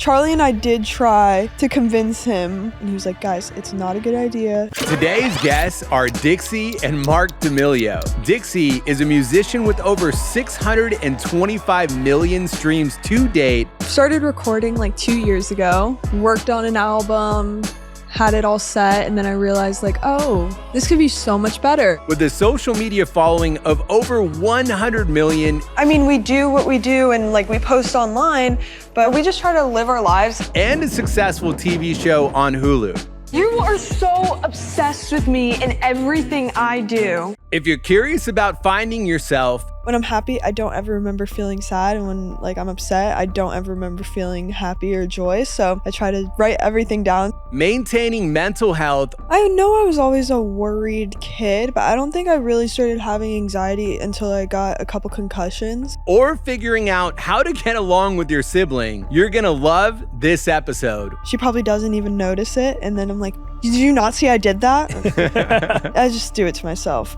Charlie and I did try to convince him, and he was like, guys, it's not a good idea. Today's guests are Dixie and Marc D'Amelio. Dixie is a musician with over 625 million streams to date. Started recording like 2 years ago, worked on an album, had it all set, and then I realized like, oh, this could be so much better. With a social media following of over 100 million. I mean, we do what we do and like we post online, but we just try to live our lives. And a successful TV show on Hulu. You are so obsessed with me and everything I do. If you're curious about finding yourself, when I'm happy, I don't ever remember feeling sad. And when like I'm upset, I don't ever remember feeling happy or joy. So I try to write everything down. Maintaining mental health. I know I was always a worried kid, but I don't think I really started having anxiety until I got a couple concussions. Or figuring out how to get along with your sibling, you're gonna love this episode. She probably doesn't even notice it. And then I'm like, did you not see I did that? I just do it to myself.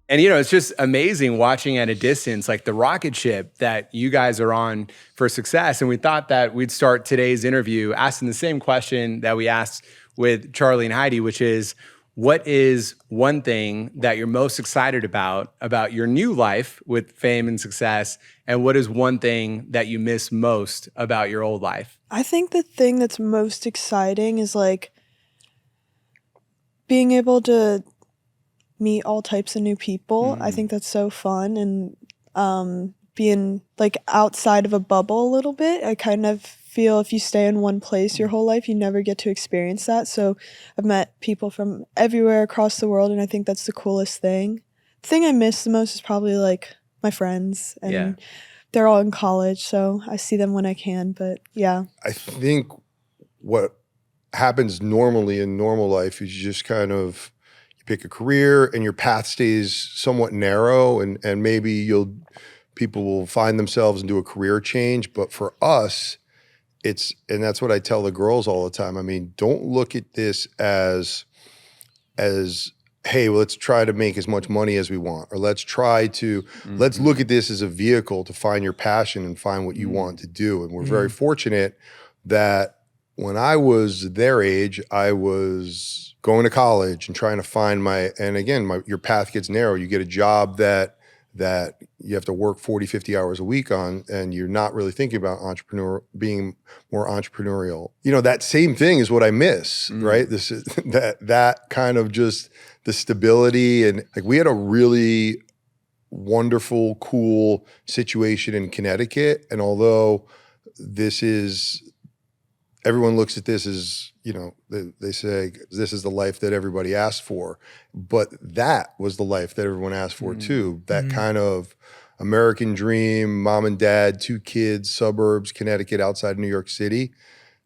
And, you know, it's just amazing watching at a distance, like the rocket ship that you guys are on for success. And we thought that we'd start today's interview asking the same question that we asked with Charlie and Heidi, which is, what is one thing that you're most excited about your new life with fame and success? And what is one thing that you miss most about your old life? I think the thing that's most exciting is like being able to meet all types of new people. I think that's so fun, and being like outside of a bubble a little bit. I kind of feel if you stay in one place your whole life, you never get to experience that. So I've met people from everywhere across the world, and I think that's the coolest thing. The thing I miss the most is probably like my friends, and they're all in college, so I see them when I can, but yeah. I think what happens normally in normal life is you just kind of pick a career and your path stays somewhat narrow, and maybe people will find themselves and do a career change. But for us, and that's what I tell the girls all the time. I mean, don't look at this as hey, well, let's try to make as much money as we want, or let's look at this as a vehicle to find your passion and find what you want to do. And we're very fortunate that when I was their age, I was going to college and trying to find your path gets narrow. You get a job that you have to work 40, 50 hours a week on, and you're not really thinking about being more entrepreneurial. You know, that same thing is what I miss, right? This is that kind of just the stability, and like we had a really wonderful, cool situation in Connecticut. And although everyone looks at this as, you know, they say this is the life that everybody asked for, but that was the life that everyone asked for too. That kind of American dream, mom and dad, 2 kids, suburbs, Connecticut, outside New York City.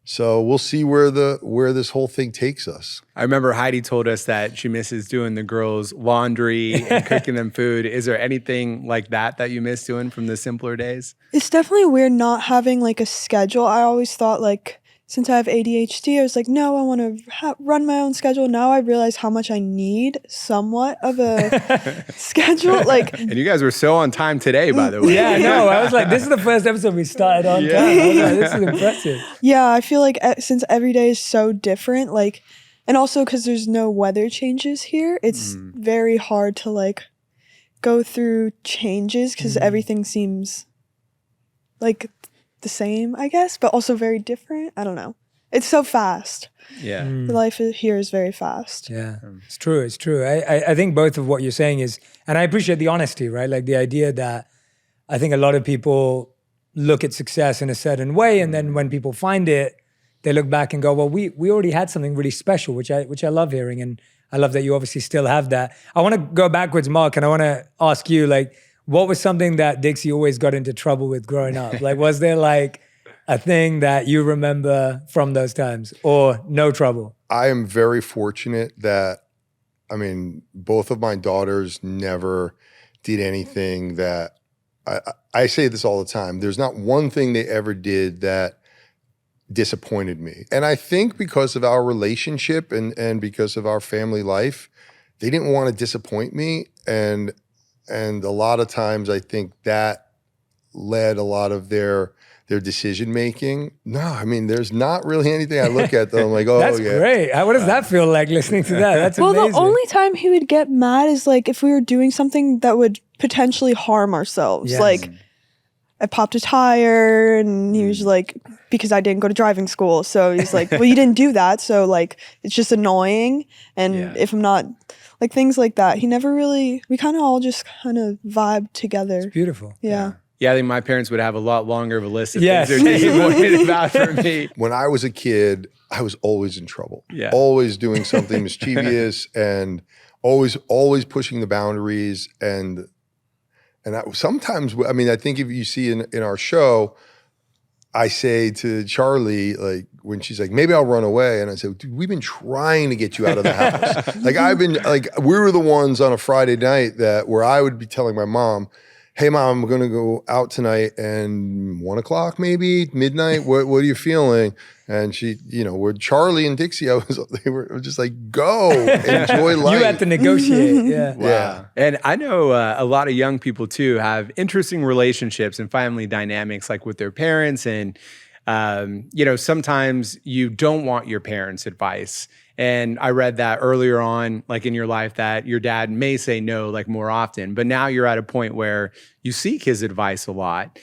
So we'll see where this whole thing takes us. I remember Heidi told us that she misses doing the girls' laundry and cooking them food. Is there anything like that you miss doing from the simpler days? It's definitely weird not having like a schedule. I always thought like, since I have ADHD, I was like, no, I want to run my own schedule. Now I realize how much I need somewhat of a schedule. And you guys were so on time today, by the way. Yeah, no, I was like, this is the first episode we started on time. I was like, this is impressive. Yeah, I feel like since every day is so different, like, and also because there's no weather changes here, it's very hard to like go through changes because everything seems like the same, I guess, but also very different. I don't know. It's so fast. Yeah. The life here is very fast. Yeah, it's true. It's true. I think both of what you're saying is, and I appreciate the honesty, right? Like the idea that I think a lot of people look at success in a certain way, and then when people find it, they look back and go, well, we already had something really special, which I love hearing. And I love that you obviously still have that. I want to go backwards, Marc, and I want to ask you, like, what was something that Dixie always got into trouble with growing up? Like, was there like a thing that you remember from those times, or no trouble? I am very fortunate that, I mean, both of my daughters never did anything that, I say this all the time, there's not one thing they ever did that disappointed me. And I think because of our relationship and because of our family life, they didn't want to disappoint me. And a lot of times I think that led a lot of their decision making. No, I mean, there's not really anything I look at though. I'm like, oh, That's yeah. great. What does that feel like listening to that? That's Well, amazing. the only time he would get mad is like if we were doing something that would potentially harm ourselves. Yes. Like I popped a tire and he was like, because I didn't go to driving school. So he's like, well, you didn't do that. So like, it's just annoying. And if I'm not, like things like that, he never really, we kind of all just kind of vibed together. Beautiful. Yeah. Yeah, I think my parents would have a lot longer of a list of Yes. things they're disappointed about for me. When I was a kid, I was always in trouble. Yeah. Always doing something mischievous and always pushing the boundaries. And sometimes, I mean, I think if you see in our show, I say to Charlie, like when she's like, maybe I'll run away. And I say, dude, we've been trying to get you out of the house. We were the ones on a Friday night where I would be telling my mom, hey mom, I'm going to go out tonight and 1 o'clock, maybe midnight. What are you feeling? And she, with Charlie and Dixie, they were just like, go enjoy life. You had to negotiate. Yeah. Wow. Yeah. And I know a lot of young people too have interesting relationships and family dynamics like with their parents. And, sometimes you don't want your parents' advice. And I read that earlier on, like in your life, that your dad may say no, like more often, but now you're at a point where you seek his advice a lot.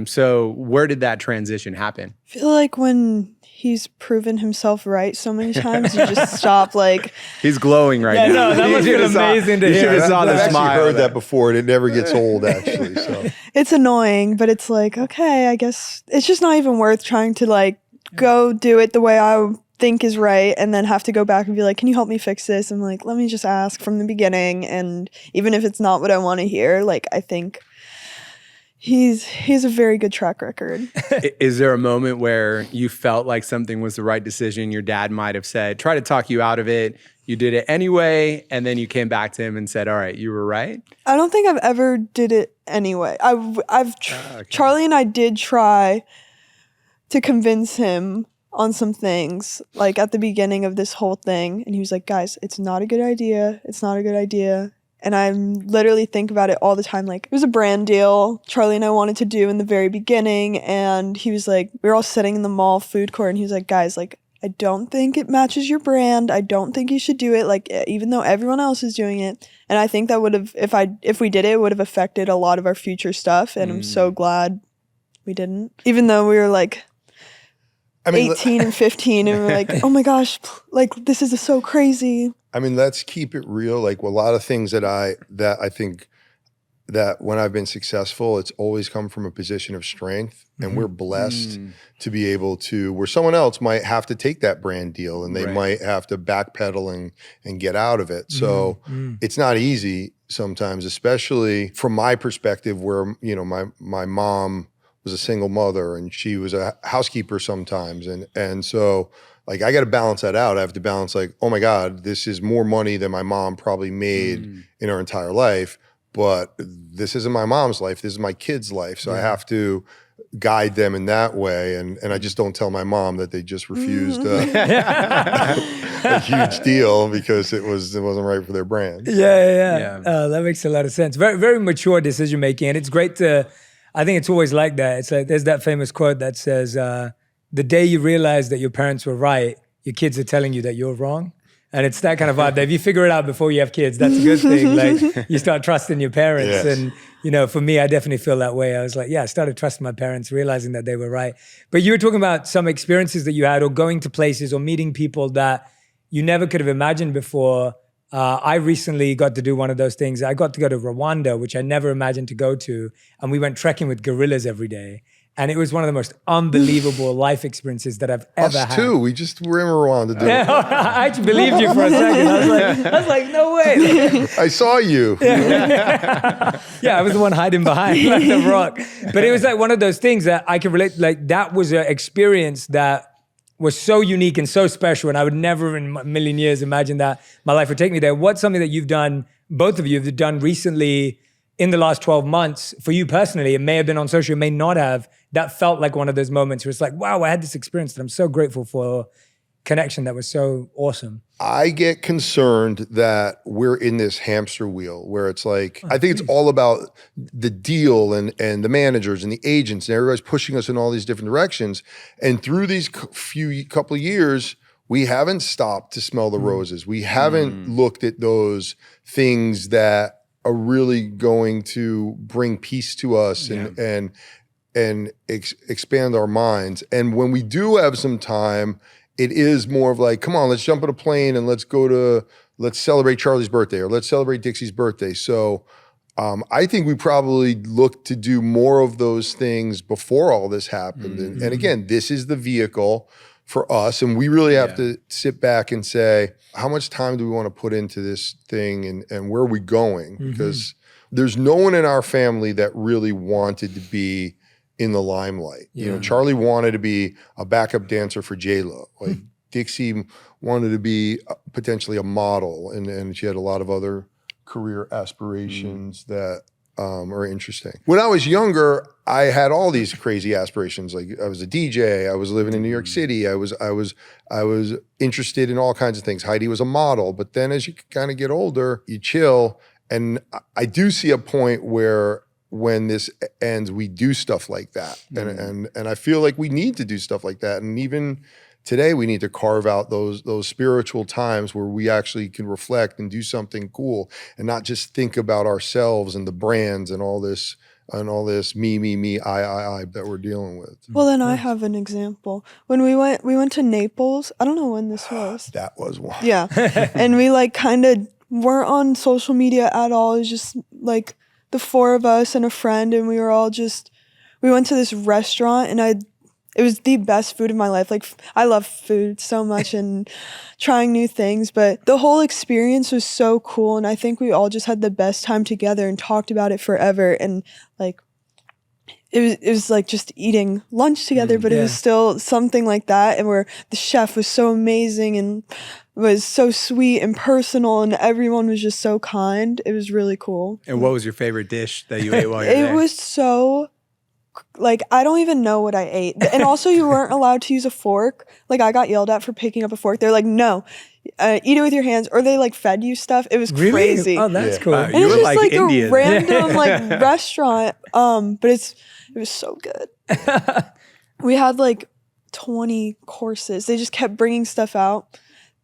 So where did that transition happen? I feel like when he's proven himself right so many times, you just stop like, He's glowing right now. No, that must feel amazing to You hear. should have saw I've the actually smile. heard that before, and it never gets old, actually. So it's annoying, but it's like, okay, I guess it's just not even worth trying to like go do it the way I think is right and then have to go back and be like, can you help me fix this? I'm like, let me just ask from the beginning. And even if it's not what I want to hear, like I think he's a very good track record. Is there a moment where you felt like something was the right decision? Your dad might have said, try to talk you out of it. You did it anyway. And then you came back to him and said, all right, you were right. I don't think I've ever did it anyway. Charlie and I did try to convince him on some things, like at the beginning of this whole thing. And he was like, guys, it's not a good idea. It's not a good idea. And I literally think about it all the time. Like, it was a brand deal Charlie and I wanted to do in the very beginning. And he was like, we were all sitting in the mall food court. And he was like, guys, like, I don't think it matches your brand. I don't think you should do it. Like, even though everyone else is doing it. And I think that would have, if we did it would have affected a lot of our future stuff. And I'm so glad we didn't. Even though we were like, 18 and 15 and we're like, oh my gosh, like this is so crazy. I mean, let's keep it real. Like a lot of things that I think that when I've been successful, it's always come from a position of strength. And we're blessed to be able to, where someone else might have to take that brand deal and they might have to backpedal and get out of it. So it's not easy sometimes, especially from my perspective where, my mom was a single mother and she was a housekeeper sometimes. And so like, I got to balance that out. I have to balance like, oh my God, this is more money than my mom probably made in her entire life, but this isn't my mom's life. This is my kid's life. So I have to guide them in that way. And I just don't tell my mom that they just refused a huge deal because it wasn't right for their brand. Yeah. That makes a lot of sense. Very, very mature decision making. And it's great I think it's always like that. It's like, there's that famous quote that says, the day you realize that your parents were right, your kids are telling you that you're wrong. And it's that kind of vibe that if you figure it out before you have kids, that's a good thing. Like you start trusting your parents. Yes. And, for me, I definitely feel that way. I was like, I started trusting my parents, realizing that they were right. But you were talking about some experiences that you had or going to places or meeting people that you never could have imagined before. I recently got to do one of those things. I got to go to Rwanda, which I never imagined to go to. And we went trekking with gorillas every day. And it was one of the most unbelievable life experiences that I've ever had. Us too. We just were in Rwanda doing it. I actually believed you for a second. I was like, no way. I saw you. Yeah, I was the one hiding behind like the rock. But it was like one of those things that I can relate. Like that was an experience that was so unique and so special. And I would never in a million years imagine that my life would take me there. What's something that you've done, both of you have done recently in the last 12 months for you personally? It may have been on social, it may not have. That felt like one of those moments where it's like, wow, I had this experience that I'm so grateful for connection that was so awesome? I get concerned that we're in this hamster wheel where it's like, I think it's all about the deal and the managers and the agents and everybody's pushing us in all these different directions. And through these couple of years, we haven't stopped to smell the roses. We haven't looked at those things that are really going to bring peace to us and expand our minds. And when we do have some time, it is more of like, come on, let's jump on a plane and let's celebrate Charlie's birthday or let's celebrate Dixie's birthday. So I think we probably look to do more of those things before all this happened. And again, this is the vehicle for us. And we really have to sit back and say, how much time do we want to put into this thing and where are we going? Because there's no one in our family that really wanted to be in the limelight. You know, Charlie wanted to be a backup dancer for J-Lo. Like Dixie wanted to be potentially a model, and she had a lot of other career aspirations that are interesting. When I was younger, I had all these crazy aspirations. Like I was a DJ, I was living in New York City, I was interested in all kinds of things. Heidi was a model, but then as you kind of get older, you chill. And I do see a point where when this ends, we do stuff like that. And I feel like we need to do stuff like that. And even today, we need to carve out those spiritual times where we actually can reflect and do something cool and not just think about ourselves and the brands and all this me, I that we're dealing with. Well, then I have an example. When we went to Naples. I don't know when this was. That was one. Yeah. And we like kind of weren't on social media at all. It was just like the four of us and a friend, and we went to this restaurant, and it was the best food of my life. Like, I love food so much and trying new things, but the whole experience was so cool, and I think we all just had the best time together and talked about it forever. And like, it was like just eating lunch together, but it was still something like that, and where the chef was so amazing and was so sweet and personal, and everyone was just so kind. It was really cool. And what was your favorite dish that you ate while you were there? It was so, like, I don't even know what I ate. And also, you weren't allowed to use a fork. Like, I got yelled at for picking up a fork. They're like, no, eat it with your hands. Or they like fed you stuff. It was crazy. Oh, that's cool. And it was just like Indian. A random like restaurant. But it was so good. We had like 20 courses. They just kept bringing stuff out.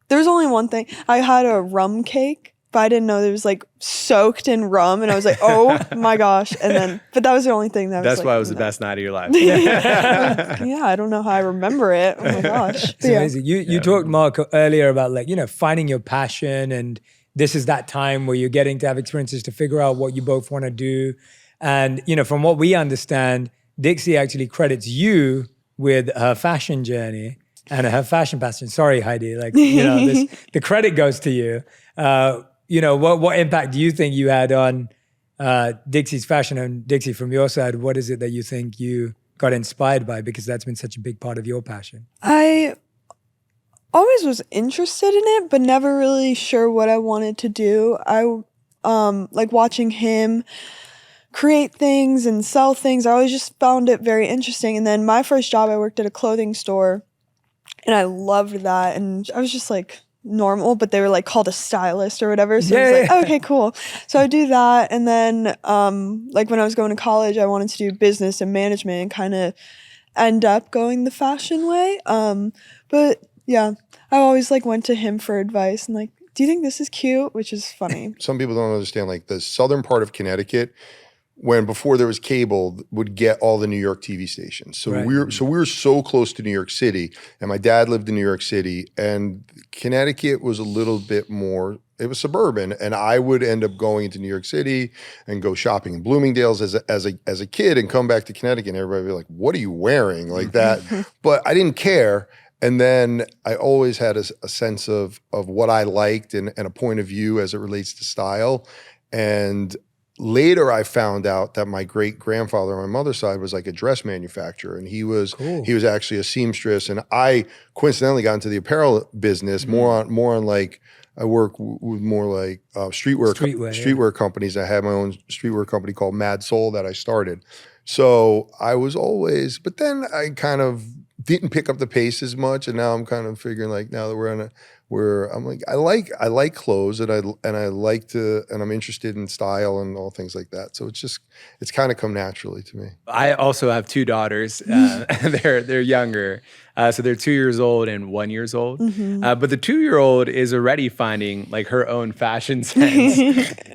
There was only one thing. I had a rum cake, but I didn't know it was like soaked in rum, and I was like, oh my gosh. But that was the only thing that That's was why like, it was the best night of your life. Yeah, I don't know how I remember it. Oh my gosh. It's amazing. You talked, Marc, earlier about like, finding your passion, and this is that time where you're getting to have experiences to figure out what you both want to do. And, from what we understand, Dixie actually credits you with her fashion journey and her fashion passion. Sorry, Heidi, the credit goes to you. What impact do you think you had on Dixie's fashion? And Dixie, from your side, what is it that you think you got inspired by? Because that's been such a big part of your passion. I always was interested in it, but never really sure what I wanted to do. I like watching him create things and sell things. I always just found it very interesting. And then my first job, I worked at a clothing store, and I loved that. And I was just like normal, but they were like called a stylist or whatever. So I was like, okay, cool. So I do that. And then like when I was going to college, I wanted to do business and management and kind of end up going the fashion way. But yeah, I always like went to him for advice and like, do you think this is cute? Which is funny. Some people don't understand, like the southern part of Connecticut, when before there was cable, would get all the New York TV stations. So we were so close to New York City, and my dad lived in New York City, and Connecticut was a little bit more, it was suburban, and I would end up going into New York City and go shopping in Bloomingdale's as a kid and come back to Connecticut, and everybody would be like, what are you wearing? Like that. But I didn't care. And then I always had a sense of what I liked and a point of view as it relates to style. And later, I found out that my great grandfather on my mother's side was like a dress manufacturer, and he was actually a seamstress. And I coincidentally got into the apparel business more on like, I work with more like streetwear companies. I had my own streetwear company called Mad Soul that I started. So I was always, but then I kind of didn't pick up the pace as much, and now I'm kind of figuring like now that I'm like I like clothes, and I'm interested in style and all things like that. So it's kind of come naturally to me. I also have two daughters. They're younger, so they're 2 years old and 1 year old. But the 2-year-old is already finding like her own fashion sense,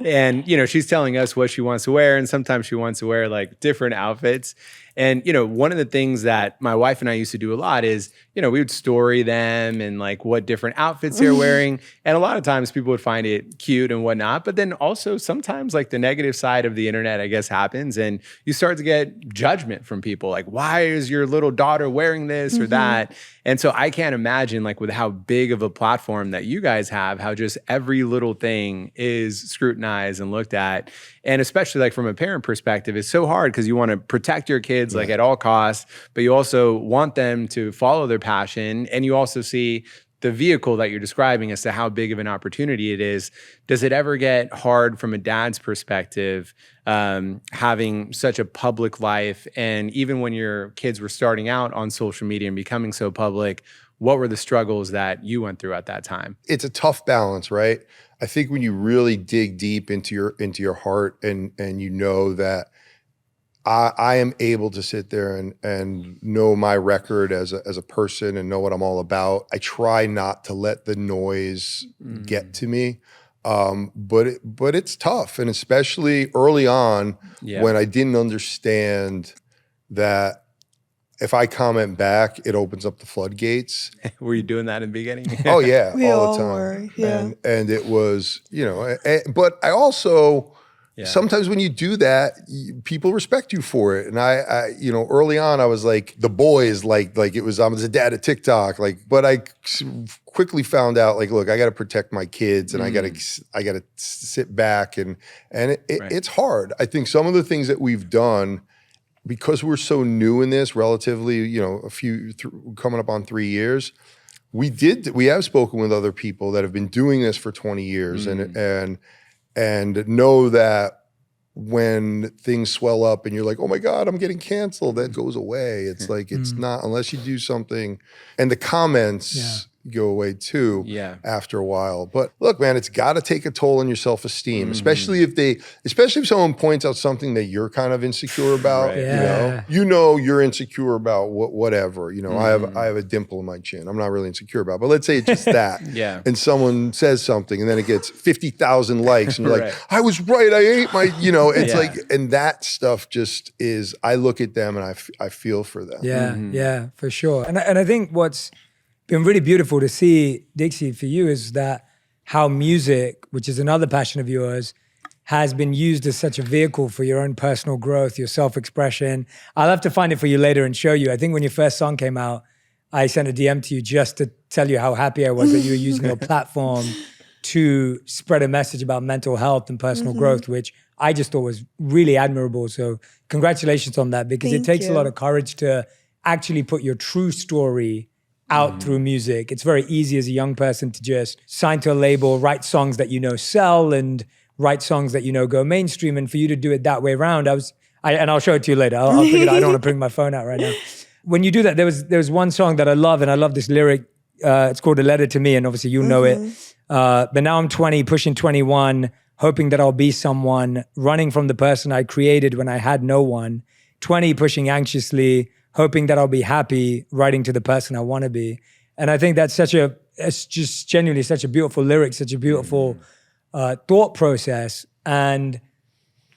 and she's telling us what she wants to wear, and sometimes she wants to wear like different outfits. And, one of the things that my wife and I used to do a lot is, we would story them and like what different outfits they're wearing. And a lot of times people would find it cute and whatnot. But then also sometimes like the negative side of the internet, I guess, happens. And you start to get judgment from people like, why is your little daughter wearing this or that? And so I can't imagine like with how big of a platform that you guys have, how just every little thing is scrutinized and looked at. And especially like from a parent perspective, it's so hard because you want to protect your kids like at all costs, but you also want them to follow their passion. And you also see the vehicle that you're describing as to how big of an opportunity it is. Does it ever get hard from a dad's perspective, having such a public life? And even when your kids were starting out on social media and becoming so public, what were the struggles that you went through at that time? It's a tough balance, right? I think when you really dig deep into your heart and that I am able to sit there and know my record as a person and know what I'm all about. I try not to let the noise get to me. But it's tough. And especially early on when I didn't understand that if I comment back, it opens up the floodgates. Were you doing that in the beginning? Oh yeah, We all all the time. were, yeah. And it was, but I also, sometimes when you do that, people respect you for it. And I early on I was like the boys, like it was, I was a dad at TikTok, but I quickly found out like, look, I got to protect my kids and I got to sit back and it's hard. I think some of the things that we've done, because we're so new in this, relatively, coming up on 3 years, we have spoken with other people that have been doing this for 20 years and know that when things swell up and you're like, oh my God, I'm getting canceled, that goes away. It's like, it's not, unless you do something, and the comments go away too after a while. But look, man, it's got to take a toll on your self-esteem, especially if someone points out something that you're kind of insecure about. Right. You're insecure about whatever. I have a dimple in my chin. I'm not really insecure about, but let's say it's just that. And someone says something and then it gets 50,000 likes and you're like, I was right. I ate my, it's like, and that stuff just is, I look at them and I feel for them. Yeah, for sure. And I think what's been really beautiful to see, Dixie, for you is that how music, which is another passion of yours, has been used as such a vehicle for your own personal growth, your self-expression. I'll have to find it for you later and show you. I think when your first song came out, I sent a DM to you just to tell you how happy I was that you were using your platform to spread a message about mental health and personal growth, which I just thought was really admirable. So congratulations on that, because it takes a lot of courage to actually put your true story out through music. It's very easy as a young person to just sign to a label, write songs that sell, and write songs that go mainstream. And for you to do it that way around, and I'll show it to you later. I'll figure it out. I don't want to bring my phone out right now. When you do that, there was one song that I love, and I love this lyric. It's called "A Letter to Me," and obviously you know it. But now I'm 20, pushing 21, hoping that I'll be someone, running from the person I created when I had no one. 20, pushing anxiously, hoping that I'll be happy, writing to the person I want to be. And I think that's it's just genuinely such a beautiful lyric, such a beautiful thought process. And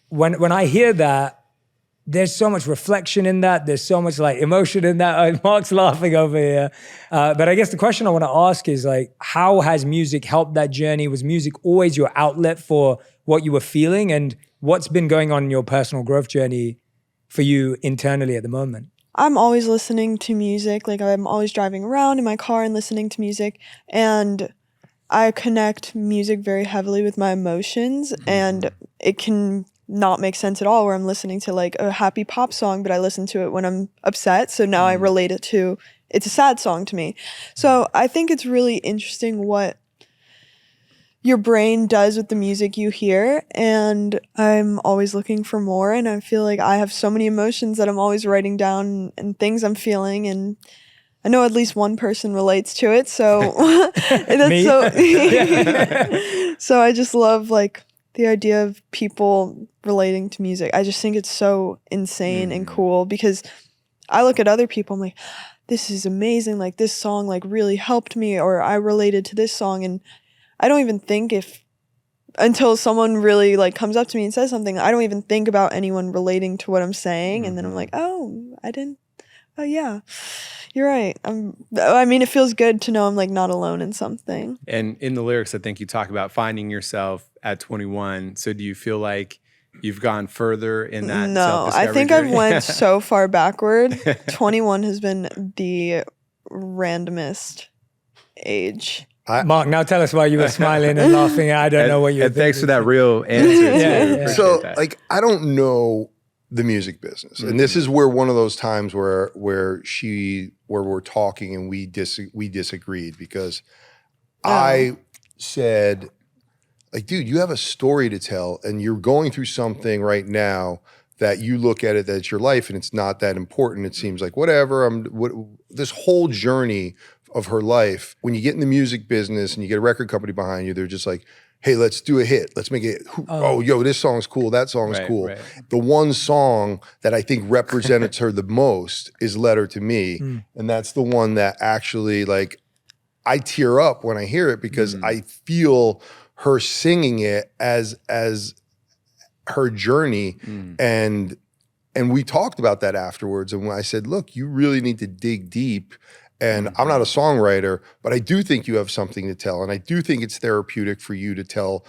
when I hear that, there's so much reflection in that. There's so much like emotion in that. Marc's laughing over here. But I guess the question I want to ask is like, how has music helped that journey? Was music always your outlet for what you were feeling? And what's been going on in your personal growth journey for you internally at the moment? I'm always listening to music. Like I'm always driving around in my car and listening to music. And I connect music very heavily with my emotions. And it can not make sense at all where I'm listening to like a happy pop song, but I listen to it when I'm upset. So now I relate it to, it's a sad song to me. So I think it's really interesting what your brain does with the music you hear, and I'm always looking for more, and I feel like I have so many emotions that I'm always writing down and things I'm feeling, and I know at least one person relates to it, so that's Me? so so I just love like the idea of people relating to music. I just think it's so insane and cool because I look at other people, I'm like, this is amazing, like this song like really helped me, or I related to this song, and I don't even think until someone really like comes up to me and says something, I don't even think about anyone relating to what I'm saying, and then I'm like, oh yeah, you're right. I mean, it feels good to know I'm like not alone in something. And in the lyrics, I think you talk about finding yourself at 21. So do you feel like you've gone further in that No, self-discovery I think journey? I've went so far backward. 21 has been the randomest age. Mark, now tell us why you were smiling and laughing. I don't know what you were And thanks for thinking. that real answer. Yeah, too. yeah. Appreciate So that. like I don't know the music business, and this is where one of those times where we're talking and we disagreed because I said, like, dude, you have a story to tell, and you're going through something right now that you look at it that's your life, and it's not that important. It seems like whatever. This whole journey of her life. When you get in the music business and you get a record company behind you, they're just like, hey, let's do a hit. Let's make it. Oh, yo, this song's cool. That song's Right, cool. right. The one song that I think represented her the most is Letter to Me. And that's the one that actually, like, I tear up when I hear it because I feel her singing it as her journey. And we talked about that afterwards. And when I said, look, you really need to dig deep. And I'm not a songwriter, but I do think you have something to tell. And I do think it's therapeutic for you to tell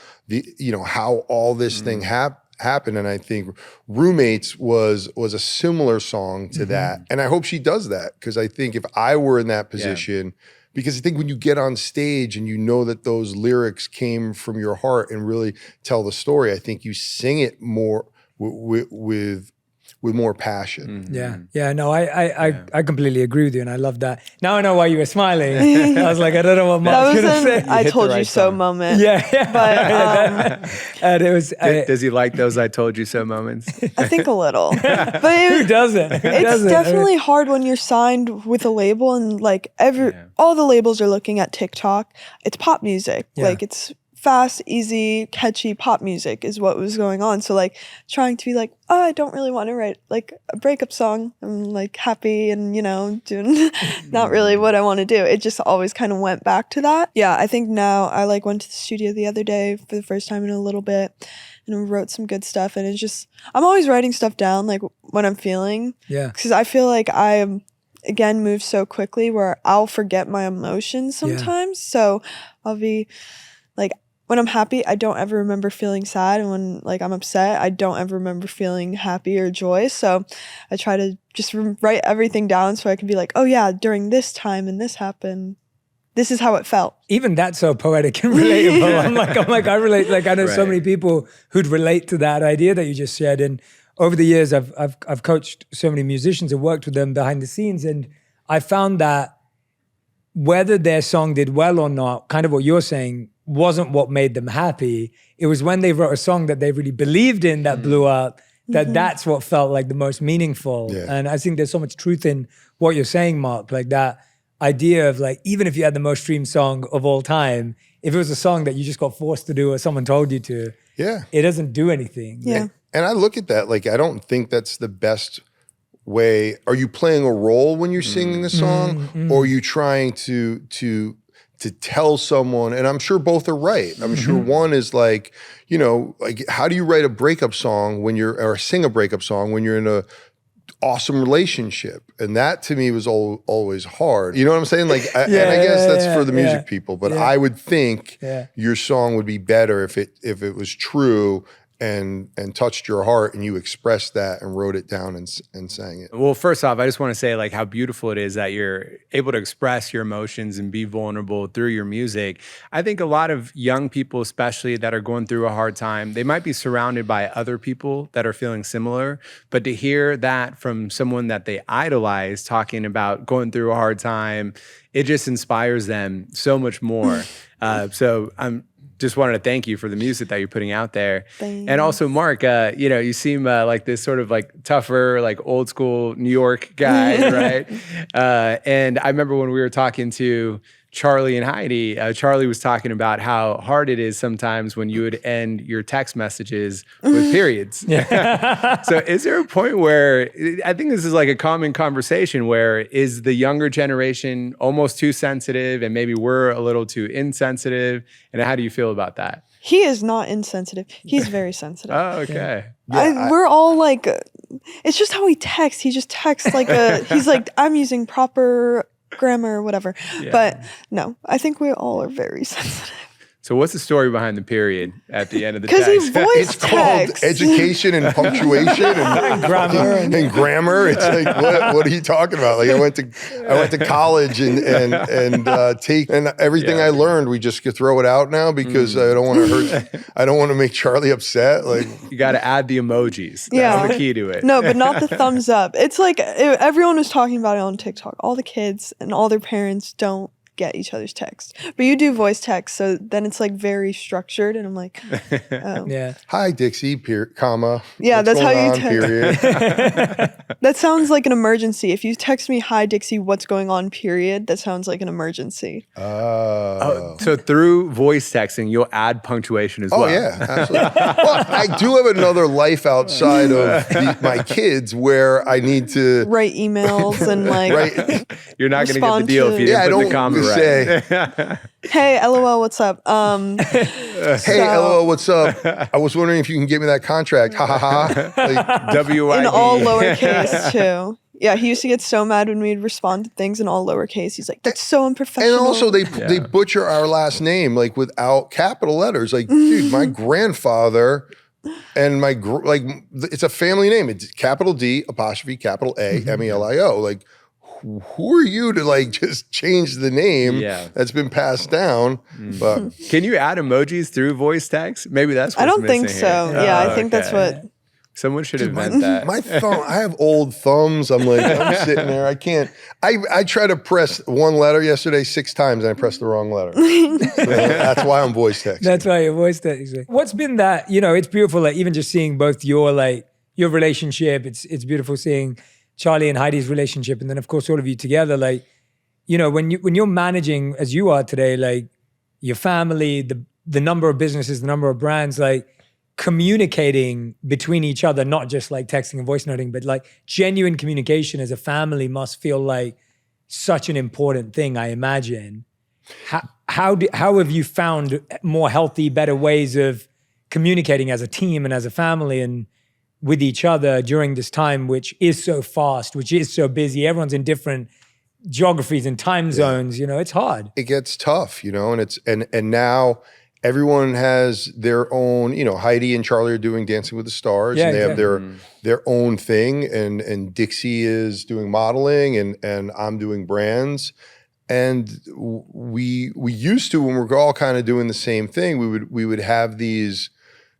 how all this thing happened. And I think Roommates was a similar song to that. And I hope she does that, because I think if I were in that position, because I think when you get on stage and you know that those lyrics came from your heart and really tell the story, I think you sing it more with more passion. Yeah. No, I completely agree with you, and I love that. Now I know why you were smiling. I was like, I don't know what That Mark's was gonna say. an I hit told the you right so song. moment. Yeah. But And it was. Does he like those I told you so moments? I think a little. But Who doesn't? Who it's doesn't? definitely hard when you're signed with a label and like all the labels are looking at TikTok. It's pop music. Yeah. Like it's fast, easy, catchy pop music is what was going on. So like trying to be like, oh, I don't really want to write like a breakup song. I'm like happy and doing not really what I want to do. It just always kind of went back to that. Yeah, I think now I like went to the studio the other day for the first time in a little bit and wrote some good stuff. And it's just, I'm always writing stuff down like when I'm feeling. Yeah. Because I feel like I again move so quickly where I'll forget my emotions sometimes. So I'll be like, when I'm happy, I don't ever remember feeling sad. And when like I'm upset, I don't ever remember feeling happy or joy. So I try to just write everything down so I can be like, oh yeah, during this time and this happened, this is how it felt. Even that's so poetic and relatable. I'm like, I relate. Like I know so Right. many people who'd relate to that idea that you just shared. And over the years, I've coached so many musicians and worked with them behind the scenes, and I found that whether their song did well or not, kind of what you're saying, wasn't what made them happy. It was when they wrote a song that they really believed in that blew up, that's what felt like the most meaningful. Yeah. And I think there's so much truth in what you're saying, Mark, like that idea of like, even if you had the most streamed song of all time, if it was a song that you just got forced to do or someone told you to, it doesn't do anything. Yeah. And I look at that, like, I don't think that's the best way. Are you playing a role when you're singing a song? Or are you trying to tell someone? And I'm sure both are right. I'm sure one is like, like how do you write a breakup song or sing a breakup song when you're in a awesome relationship? And that to me was always hard. You know what I'm saying? Like, and I guess that's for the music people, but I would think your song would be better if it was true and touched your heart and you expressed that and wrote it down and sang it. Well, first off, I just want to say like how beautiful it is that you're able to express your emotions and be vulnerable through your music. I think a lot of young people, especially that are going through a hard time, they might be surrounded by other people that are feeling similar, but to hear that from someone that they idolize talking about going through a hard time, it just inspires them so much more. So I'm just wanted to thank you for the music that you're putting out there. Thanks. And also, Marc, you seem like this sort of like tougher, like old school New York guy, right? And I remember when we were talking to Charlie and Heidi, Charlie was talking about how hard it is sometimes when you would end your text messages with periods. So is there a point where, I think this is like a common conversation, where is the younger generation almost too sensitive and maybe we're a little too insensitive? And how do you feel about that? He is not insensitive. He's very sensitive. Oh, okay. We're all like, it's just how he texts. He just texts like he's like, I'm using proper grammar or whatever. Yeah. But no, I think we all are very sensitive. So what's the story behind the period at the end of the Because text? he voice It's called texts. education and punctuation and Grammar and grammar. It's like, what are you talking about? Like I went to college and everything I learned, we just could throw it out now because I don't want to hurt. I don't want to make Charlie upset. Like You got to add the emojis. That's Yeah. the key to it. No, but not the thumbs up. It's like everyone was talking about it on TikTok. All the kids and all their parents don't get each other's text, but you do voice text, so then it's like very structured, and I'm like, oh. Yeah. hi Dixie, comma. Yeah, what's that's how going you on, text. period. That sounds like an emergency. If you text me, hi Dixie, what's going on, period, that sounds like an emergency. So through voice texting, you'll add punctuation as well. Oh yeah, absolutely. Well, I do have another life outside of my kids where I need to Write emails and like, right. You're not going to get the Respond deal to- if you Yeah, I didn't put don't the comma right. say, hey, LOL, what's up? hey, So- LOL, what's up? I was wondering if you can get me that contract. Ha ha ha. Like, W-I-D. In all lowercase too. Yeah, he used to get so mad when we'd respond to things in all lowercase. He's like, that's so unprofessional. and also they butcher our last name like without capital letters. Like, dude, my grandfather and it's a family name. It's capital D apostrophe capital A MELIO. Like, who are you to like just change the name that's been passed down? But Can you add emojis through voice text? Maybe that's what's I don't think missing so. here. Yeah, Oh, I think that's okay. what. Someone should invent that. my thumb, I have old thumbs. I'm sitting there. I can't. I try to press one letter yesterday 6 times and I pressed the wrong letter. So that's why I'm voice texting. That's why your voice texting. What's been that, it's beautiful, like even just seeing both your relationship, it's beautiful seeing Charlie and Heidi's relationship, and then of course all of you together, like, when you're managing as you are today, like your family, the number of businesses, the number of brands, like communicating between each other, not just like texting and voice noting, but like genuine communication as a family must feel like such an important thing, I imagine. How have you found more healthy, better ways of communicating as a team and as a family and with each other during this time, which is so fast, which is so busy? Everyone's in different geographies and time zones. It's hard. It gets tough, and it's and now everyone has their own. Heidi and Charlie are doing Dancing with the Stars, and they have their own thing, and Dixie is doing modeling, and I'm doing brands. And we used to, when we're all kind of doing the same thing, we would have these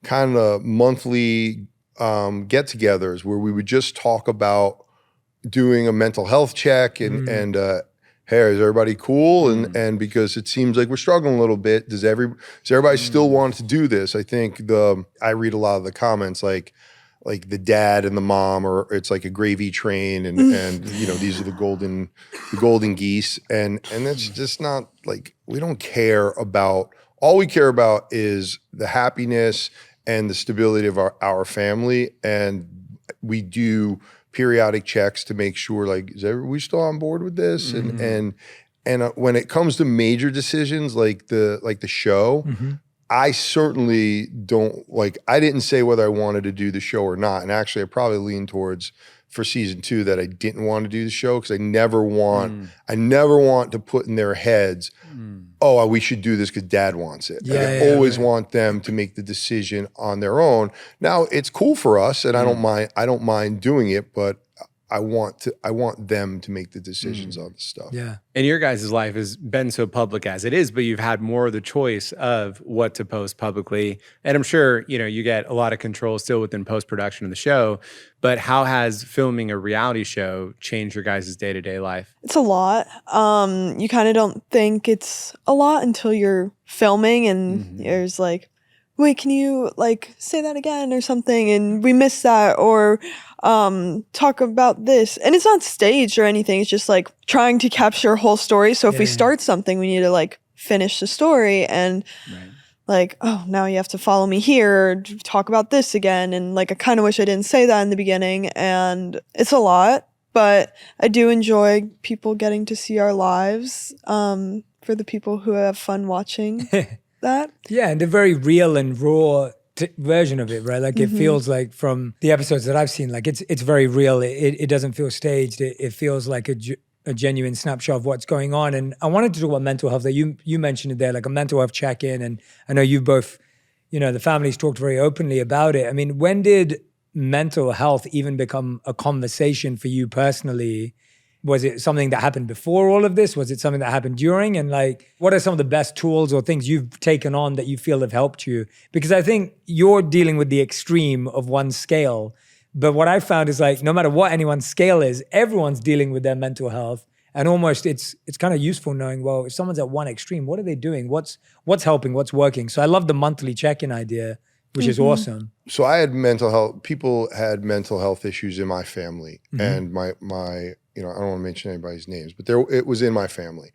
kind of monthly get-togethers where we would just talk about doing a mental health check and hey, is everybody cool? And because it seems like we're struggling a little bit, does everybody still want to do this? I think I read a lot of the comments like the dad and the mom, or it's like a gravy train, and these are the golden geese, and it's just not like, we don't care about. All we care about is the happiness and the stability of our family, and we do periodic checks to make sure, like, are we still on board with this? And when it comes to major decisions like the show, I certainly don't I didn't say whether I wanted to do the show or not. And actually I probably lean towards for season 2 that I didn't want to do the show, because I never want to put in their heads, oh, we should do this because dad wants it. I always want them to make the decision on their own. Now it's cool for us, and I don't mind doing it, but I want them to make the decisions on the stuff. Yeah. And your guys' life has been so public as it is, but you've had more of the choice of what to post publicly. And I'm sure, you get a lot of control still within post-production of the show, but how has filming a reality show changed your guys' day-to-day life? It's a lot. You kind of don't think it's a lot until you're filming and there's like, wait, can you like say that again or something? And we missed that, or talk about this. And it's not staged or anything. It's just like trying to capture a whole story. So if we start something, we need to like finish the story and like, oh, now you have to follow me here, or talk about this again. And like, I kind of wish I didn't say that in the beginning. And it's a lot, but I do enjoy people getting to see our lives, for the people who have fun watching that. Yeah, and the very real and raw version of it, right? Like it feels like from the episodes that I've seen, like it's very real. It doesn't feel staged. It feels like a genuine snapshot of what's going on. And I wanted to talk about mental health. That you mentioned it there, like a mental health check-in. And I know you both, the families talked very openly about it. I mean, when did mental health even become a conversation for you personally? Was it something that happened before all of this? Was it something that happened during? And like, what are some of the best tools or things you've taken on that you feel have helped you? Because I think you're dealing with the extreme of one scale. But what I found is like, no matter what anyone's scale is, everyone's dealing with their mental health. And almost it's kind of useful knowing, well, if someone's at one extreme, what are they doing? What's helping? What's working? So I love the monthly check-in idea, which is awesome. So I had people had mental health issues in my family, and my I don't want to mention anybody's names, but it was in my family.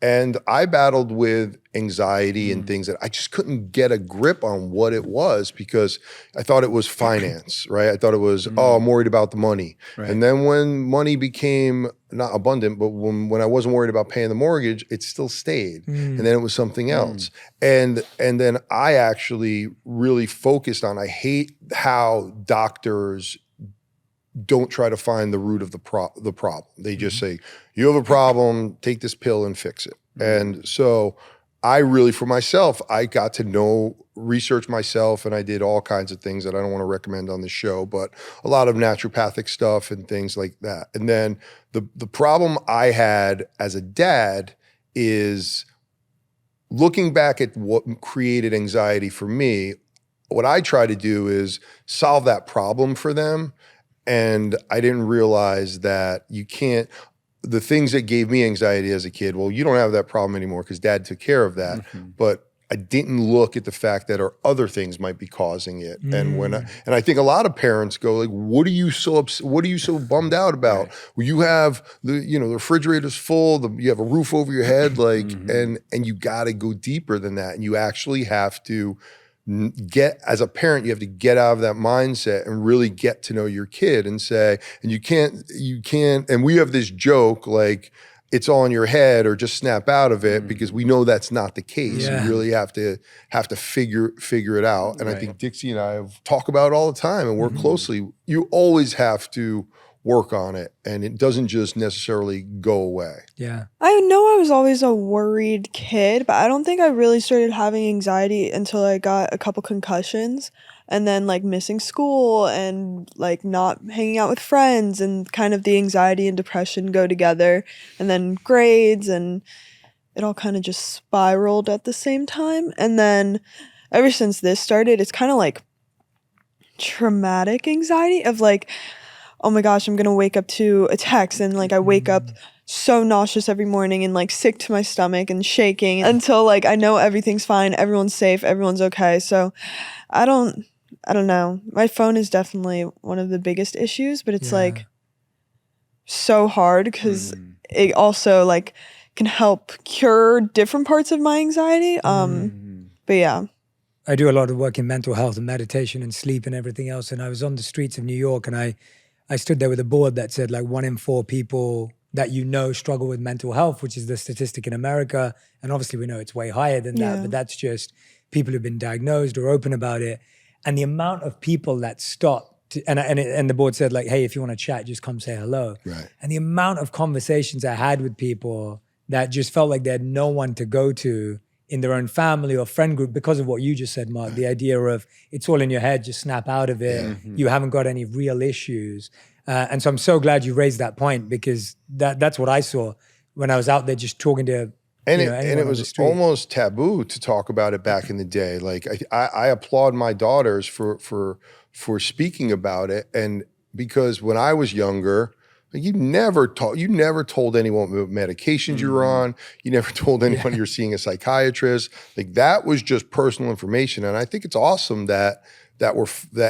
And I battled with anxiety and things that I just couldn't get a grip on what it was, because I thought it was finance, right? I thought it was, I'm worried about the money. Right. And then when money became not abundant, but when I wasn't worried about paying the mortgage, it still stayed. And then it was something else. And then I actually really focused on, I hate how doctors don't try to find the root of the problem. They just say, you have a problem, take this pill and fix it. And so I really, for myself, I got to research myself, and I did all kinds of things that I don't want to recommend on the show, but a lot of naturopathic stuff and things like that. And then the problem I had as a dad is looking back at what created anxiety for me. What I try to do is solve that problem for them. And I didn't realize that the things that gave me anxiety as a kid, well, you don't have that problem anymore because dad took care of that. But I didn't look at the fact that other things might be causing it. And I think a lot of parents go like, what are you so bummed out about? Well, you have the refrigerator's full, you have a roof over your head, like, and you got to go deeper than that. And you actually have to as a parent, you have to get out of that mindset and really get to know your kid and say, and you can't, and we have this joke like, it's all in your head or just snap out of it, because we know that's not the case. You really have to figure it out. And I think Dixie and I talk about it all the time and work closely. You always have to work on it, and it doesn't just necessarily go away. Yeah. I know I was always a worried kid, but I don't think I really started having anxiety until I got a couple concussions, and then like missing school and like not hanging out with friends, and kind of the anxiety and depression go together, and then grades, and it all kind of just spiraled at the same time. And then ever since this started, it's kind of like traumatic anxiety of like, oh my gosh, I'm gonna wake up to a text, and like I wake up so nauseous every morning and like sick to my stomach and shaking until like I know everything's fine, everyone's safe, everyone's okay. So I don't know. My phone is definitely one of the biggest issues, but it's like so hard because it also like can help cure different parts of my anxiety. But yeah. I do a lot of work in mental health and meditation and sleep and everything else. And I was on the streets of New York, and I stood there with a board that said like 1 in 4 people that struggle with mental health, which is the statistic in America. And obviously we know it's way higher than that, but that's just people who've been diagnosed or open about it. And the amount of people that stopped, and the board said like, hey, if you want to chat, just come say hello. Right. And the amount of conversations I had with people that just felt like they had no one to go to in their own family or friend group because of what you just said, Mark, the idea of it's all in your head, just snap out of it. You haven't got any real issues. And so I'm so glad you raised that point, because that's what I saw when I was out there just talking to And anyone it on the was street. almost taboo to talk about it back in the day. Like I applaud my daughters for speaking about it, and because when I was younger, you never told anyone what medications you were on. You never told anyone you're seeing a psychiatrist. Like that was just personal information, and I think it's awesome that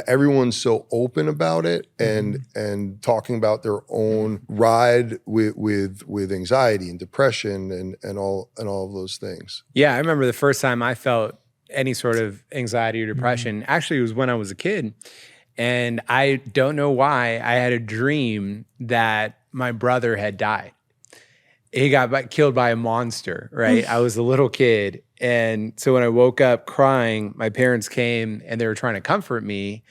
everyone's so open about it and talking about their own ride with anxiety and depression and all of those things. Yeah, I remember the first time I felt any sort of anxiety or depression. Actually, it was when I was a kid. And I don't know why, I had a dream that my brother had died. He got killed by a monster, right? I was a little kid. And so when I woke up crying, my parents came and they were trying to comfort me.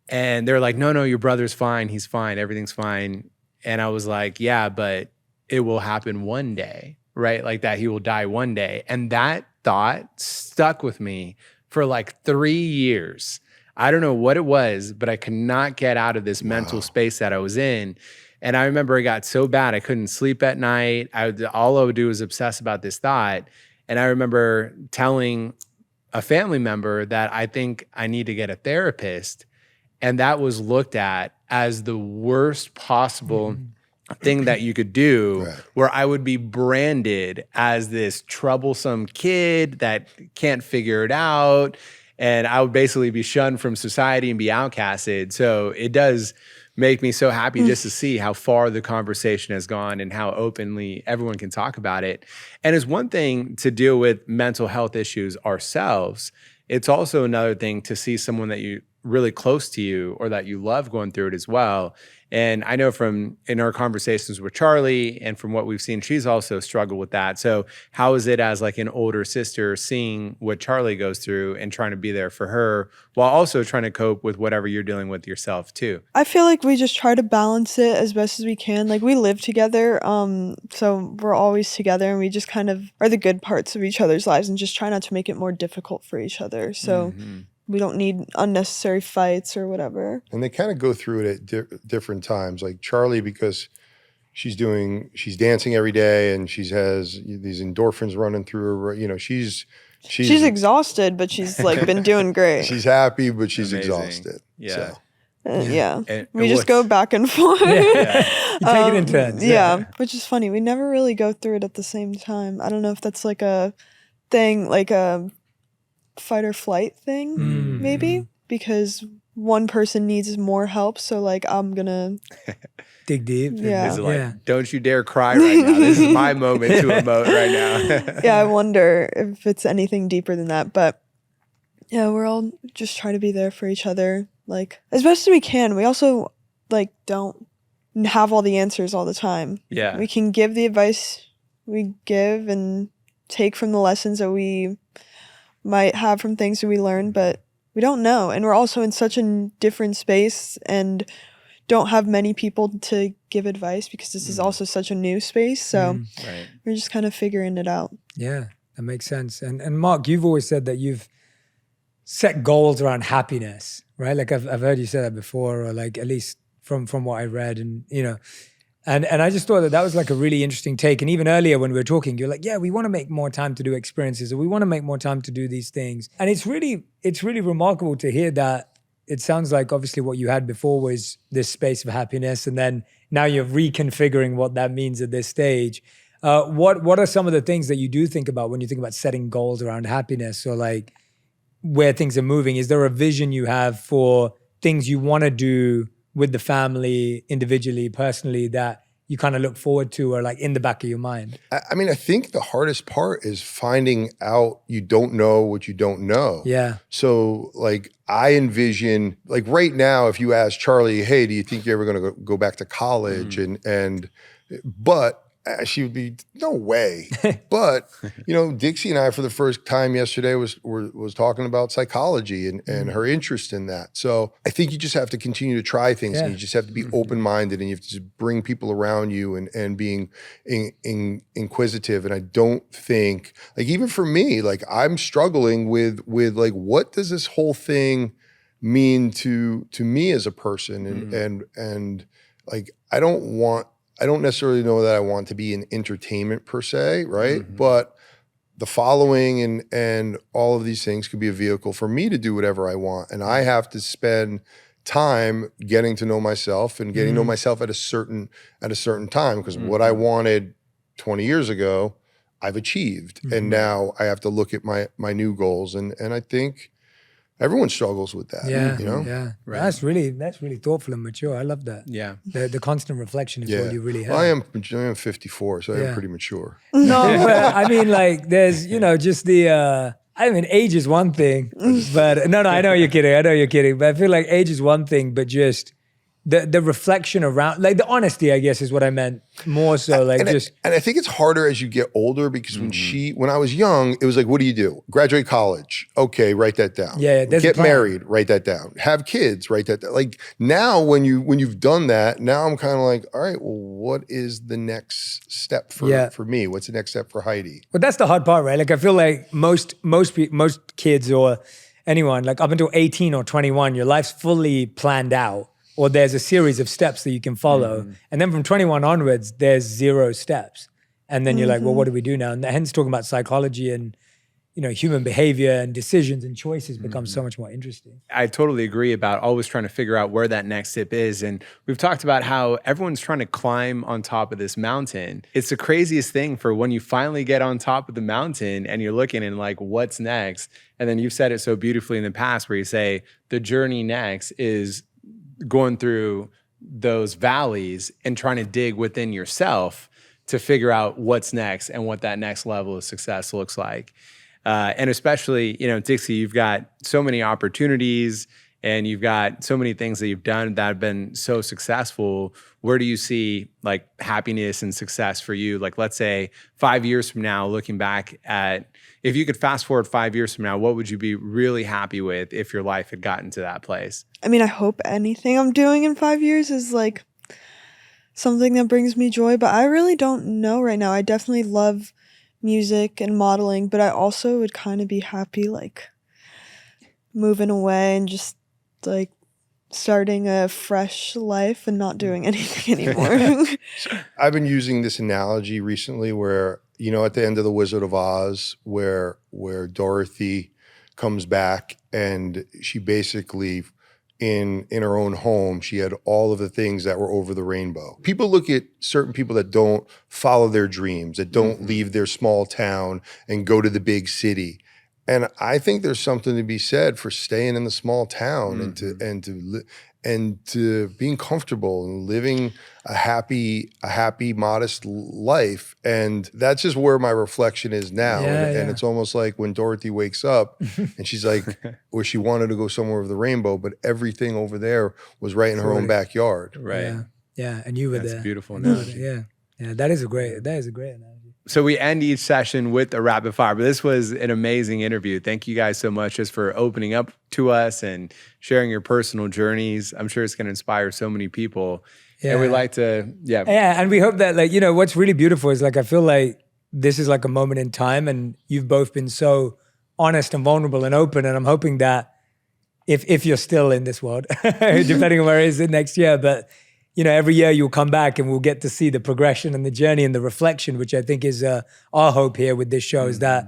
And they're like, no, your brother's fine. He's fine. Everything's fine. And I was like, yeah, but it will happen one day, right? Like that he will die one day. And that thought stuck with me for like 3 years. I don't know what it was, but I could not get out of this mental space that I was in. And I remember it got so bad, I couldn't sleep at night. All I would do was obsess about this thought. And I remember telling a family member that I think I need to get a therapist. And that was looked at as the worst possible thing that you could do, where I would be branded as this troublesome kid that can't figure it out. And I would basically be shunned from society and be outcasted. So it does make me so happy just to see how far the conversation has gone and how openly everyone can talk about it. And it's one thing to deal with mental health issues ourselves. It's also another thing to see someone that you really close to you or that you love going through it as well. And I know from in our conversations with Charlie and from what we've seen, she's also struggled with that. So how is it as like an older sister seeing what Charlie goes through and trying to be there for her while also trying to cope with whatever you're dealing with yourself too? I feel like we just try to balance it as best as we can. Like we live together, so we're always together, and we just kind of are the good parts of each other's lives and just try not to make it more difficult for each other. So we don't need unnecessary fights or whatever. And they kind of go through it at different times. Like Charlie, because she's dancing every day and she has these endorphins running through her. You know, she's exhausted, but she's like been doing great. She's happy, but she's Amazing. Exhausted. Yeah. So. And we just go back and forth. You take it in turns. Yeah, which is funny. We never really go through it at the same time. I don't know if that's like a thing, like a fight or flight thing, maybe, because one person needs more help. So like I'm gonna dig deep. Yeah. Like, don't you dare cry right now. This is my moment to emote right now. Yeah, I wonder if it's anything deeper than that. But yeah, we're all just trying to be there for each other, like as best as we can. We also like don't have all the answers all the time. Yeah. We can give the advice we give and take from the lessons that we might have from things that we learn, but we don't know. And we're also in such a different space and don't have many people to give advice because this is also such a new space. So we're just kind of figuring it out. Yeah, that makes sense. And Marc, you've always said that you've set goals around happiness, right? Like I've heard you say that before, or like at least from what I read, and you know, and I just thought that was like a really interesting take. And even earlier when we were talking, you're like, yeah, we want to make more time to do experiences, or we want to make more time to do these things. And it's really remarkable to hear that. It sounds like obviously what you had before was this space of happiness, and then now you're reconfiguring what that means at this stage. What are some of the things that you do think about when you think about setting goals around happiness, or like where things are moving? Is there a vision you have for things you want to do with the family, individually, personally, that you kind of look forward to, or like in the back of your mind? I mean, I think the hardest part is finding out you don't know what you don't know. Yeah. So like I envision, like right now, if you ask Charlie, hey, do you think you're ever going to go back to college? But she would be, no way. But, you know, Dixie and I, for the first time yesterday, was talking about psychology and her interest in that. So I think you just have to continue to try things, and you just have to be open-minded, and you have to just bring people around you and being inquisitive. And I don't think, like, even for me, like, I'm struggling with like, what does this whole thing mean to me as a person? And like, I don't necessarily know that I want to be in entertainment per se, right? But the following and all of these things could be a vehicle for me to do whatever I want. And I have to spend time getting to know myself and getting to know myself at a certain time, because what I wanted 20 years ago, I've achieved. And now I have to look at my new goals. And I think everyone struggles with that. You know? Yeah. Right. That's really thoughtful and mature. I love that. Yeah. The constant reflection is what you really have. Well, I am 54, so I am pretty mature. No, but I mean, like, there's, you know, just the, I mean, age is one thing, but no, I know you're kidding. But I feel like age is one thing, but just the reflection around, like the honesty, I guess, is what I meant more so. Like, and I think it's harder as you get older, because when I was young, it was like, what do you do? Graduate college. Okay, write that down. Yeah, get married, write that down. Have kids, write that down. Like, now when you've done that, now I'm kind of like, all right, well, what is the next step for me? What's the next step for Heidi? But that's the hard part, right? Like, I feel like most kids, or anyone, like up until 18 or 21, your life's fully planned out, or there's a series of steps that you can follow. And then from 21 onwards, there's 0 steps. And then you're like, well, what do we do now? And hence talking about psychology and, you know, human behavior and decisions and choices becomes so much more interesting. I totally agree about always trying to figure out where that next step is. And we've talked about how everyone's trying to climb on top of this mountain. It's the craziest thing for when you finally get on top of the mountain and you're looking and like, what's next? And then you've said it so beautifully in the past where you say the journey next is going through those valleys and trying to dig within yourself to figure out what's next and what that next level of success looks like. And especially, you know, Dixie, you've got so many opportunities and you've got so many things that you've done that have been so successful. Where do you see like happiness and success for you? Like, let's say 5 years from now, looking back at, if you could fast forward 5 years from now, what would you be really happy with if your life had gotten to that place? I mean, I hope anything I'm doing in 5 years is like something that brings me joy, but I really don't know right now. I definitely love music and modeling, but I also would kind of be happy like moving away and just like starting a fresh life and not doing anything anymore. I've been using this analogy recently where, you know, at the end of The Wizard of Oz, where Dorothy comes back and she basically, in her own home, she had all of the things that were over the rainbow. People look at certain people that don't follow their dreams, that don't leave their small town and go to the big city. And I think there's something to be said for staying in the small town and to being comfortable and living a happy, modest life. And that's just where my reflection is now. And it's almost like when Dorothy wakes up and she's like, where she wanted to go somewhere over the rainbow, but everything over there was right in her own backyard. Right. Yeah. And you were there. That's a beautiful analogy. Yeah. That is a great analogy. So we end each session with a rapid fire, but this was an amazing interview. Thank you guys so much just for opening up to us and sharing your personal journeys. I'm sure it's going to inspire so many people. Yeah. And we'd like to, Yeah, and we hope that, like, you know, what's really beautiful is, like, I feel like this is like a moment in time and you've both been so honest and vulnerable and open. And I'm hoping that if you're still in this world, depending on where it is next year, but you know, every year you'll come back and we'll get to see the progression and the journey and the reflection, which I think is our hope here with this show, is that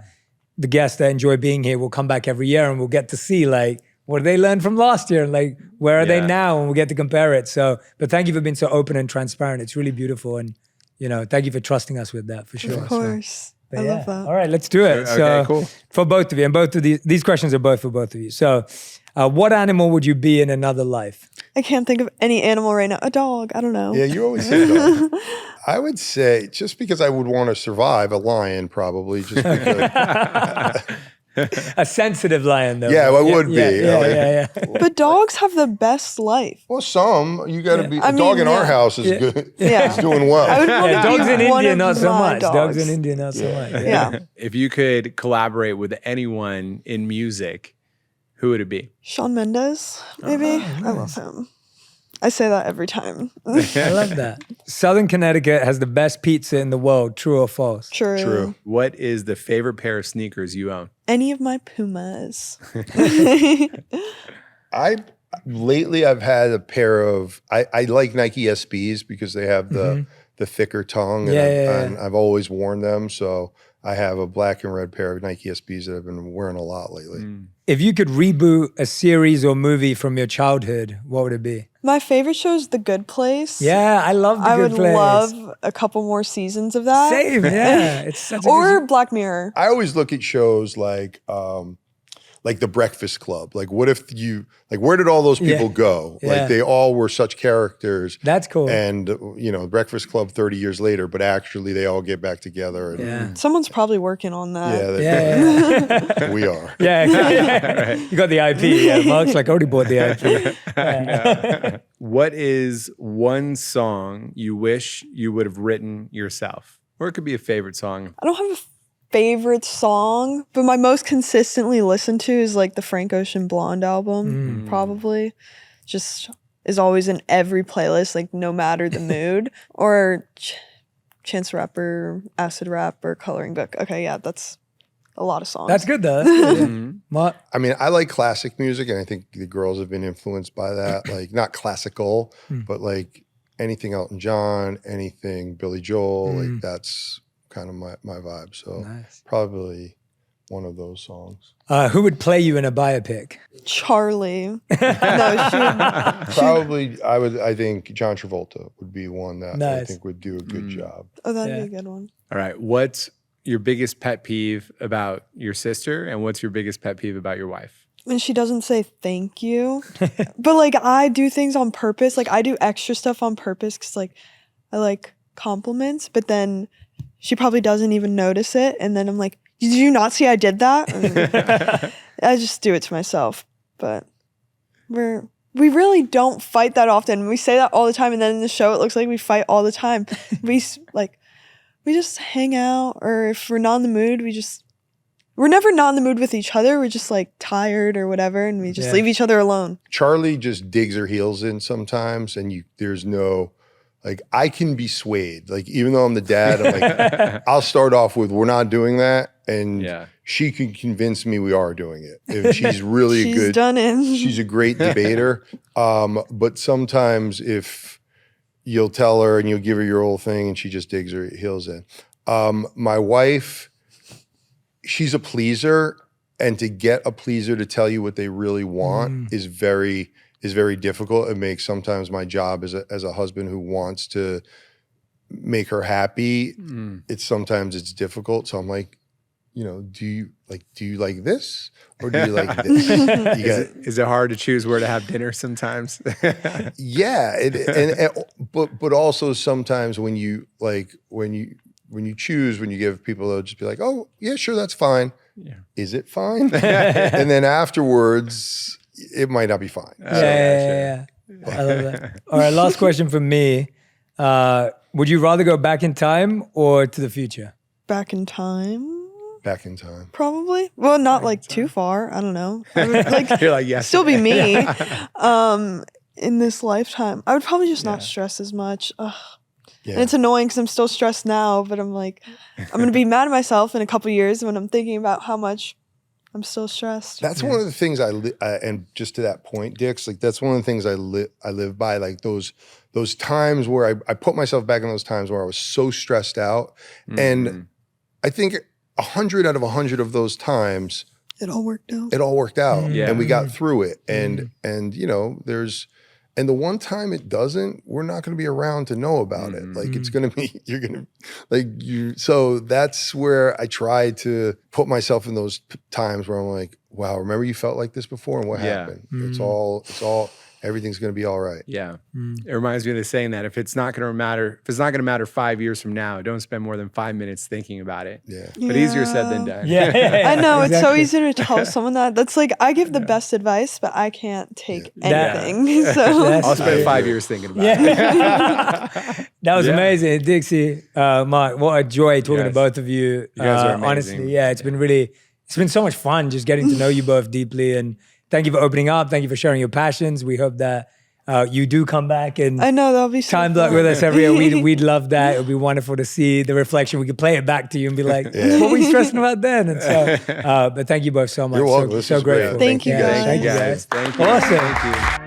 the guests that enjoy being here will come back every year and we'll get to see, like, what did they learn from last year? And like, where are they now? And we'll get to compare it. So, but thank you for being so open and transparent. It's really beautiful. And, you know, thank you for trusting us with that, for sure. Of course. So, I love that. All right, let's do it. Okay, so, cool. For both of you, and both of these questions are both for both of you. So, what animal would you be in another life? I can't think of any animal right now. A dog. I don't know. Yeah, you always say dog. I would say, just because I would want to survive, a lion probably, just because. A sensitive lion, though. Yeah, well, it would be. Yeah. But dogs have the best life. Well, some you got to be. I A dog mean, in our yeah. house is good. Yeah. It's doing well. I would want to Dogs in be one India, of not so my much. Dogs dogs. in India, not so much. Yeah. If you could collaborate with anyone in music, who would it be? Shawn Mendes, maybe. I love him. I say that every time. I love that. Southern Connecticut has the best pizza in the world. True or false? True. What is the favorite pair of sneakers you own? Any of my Pumas. Lately I've had a pair of I like Nike SBs because they have the thicker tongue and I've always worn them, so I have a black and red pair of Nike SBs that I've been wearing a lot lately. If you could reboot a series or movie from your childhood, what would it be? My favorite show is The Good Place. Yeah, I love The I Good would Place. love a couple more seasons of that. Same, yeah. It's such a Or good... Black Mirror. I always look at shows like The Breakfast Club. Like, what if where did all those people go? Yeah. Like, they all were such characters. That's cool. And, Breakfast Club 30 years later, but actually they all get back together. And, Someone's probably working on that. Yeah. we are. Yeah. You got the IP. Yeah, Marc's like, already bought the IP. What is one song you wish you would have written yourself? Or it could be a favorite song. I don't have a favorite song, but my most consistently listened to is like the Frank Ocean Blonde album, probably. Just is always in every playlist, like no matter the mood. Or Chance the Rapper, Acid Rap, or Coloring Book. Okay, yeah, that's a lot of songs. That's good though. That's good. Marc? I mean, I like classic music, and I think the girls have been influenced by that. Like, not classical, but like anything Elton John, anything Billy Joel, like that's kind of my vibe. So Nice. probably one of those songs. Who would play you in a biopic? Charlie. No, she would. Probably, I think John Travolta would be one that I Nice. think would do a good job. Oh, that'd be a good one. All right. What's your biggest pet peeve about your sister? And what's your biggest pet peeve about your wife? When she doesn't say thank you. But like I do things on purpose. Like I do extra stuff on purpose because like I like compliments, but then she probably doesn't even notice it. And then I'm like, did you not see I did that? And I just do it to myself. But we really don't fight that often. We say that all the time. And then in the show, it looks like we fight all the time. We just hang out, or if we're not in the mood, we're never not in the mood with each other. We're just like tired or whatever. And we just leave each other alone. Charlie just digs her heels in sometimes, and there's no, like, I can be swayed. Like, even though I'm the dad, I'm like, I'll start off with, we're not doing that. And she can convince me we are doing it. If she's really She's good. done it. She's a great debater. But sometimes if you'll tell her and you'll give her your whole thing and she just digs her heels in. My wife, she's a pleaser. And to get a pleaser to tell you what they really want is very difficult. It makes sometimes my job as a husband who wants to make her happy. Sometimes it's difficult. So I'm like, do you like this or do you like this? Is it hard to choose where to have dinner sometimes? Yeah, but also sometimes when you choose, when you give people, they'll just be like, oh yeah, sure, that's fine. Yeah. Is it fine? And then afterwards, it might not be fine. Yeah. I love that. All right, last question from me. Would you rather go back in time or to the future? Back in time. Back in time. Probably. Well, not like too far. I don't know. I would, You're like, yes. still be me. In this lifetime, I would probably just not stress as much. Ugh. Yeah. And it's annoying because I'm still stressed now, but I'm like, I'm going to be mad at myself in a couple years when I'm thinking about how much I'm still stressed. That's one of the things and just to that point, Dix, like that's one of the things I live by, like those times where I put myself back in those times where I was so stressed out. And I think 100 out of 100 of those times, it all worked out. And we got through it. And and the one time it doesn't, we're not going to be around to know about it. Like it's going to be, so that's where I try to put myself in those times where I'm like, wow, remember you felt like this before and what happened? It's all, everything's going to be all right. Yeah. It reminds me of the saying that if it's not going to matter 5 years from now, don't spend more than 5 minutes thinking about it. Yeah. But easier said than done. I know, it's so exactly. easy to tell someone that. That's like, I give the best advice, but I can't take That- anything. So That's- I'll spend 5 years thinking about it. That was Yeah. amazing. Dixie, Marc, what a joy talking to Yes. both of you. You guys are amazing. Honestly, yeah, it's been so much fun just getting to know you both deeply. And thank you for opening up. Thank you for sharing your passions. We hope that you do come back and I know that'll be so time block fun. with us every year. We'd love that. It would be wonderful to see the reflection. We could play it back to you and be like, what were you stressing about then? And so, but thank you both so much. You're welcome. So, This so is great. grateful. Thank you, Yeah, guys. Thank you, Guys, guys. thank you. Awesome. Thank you.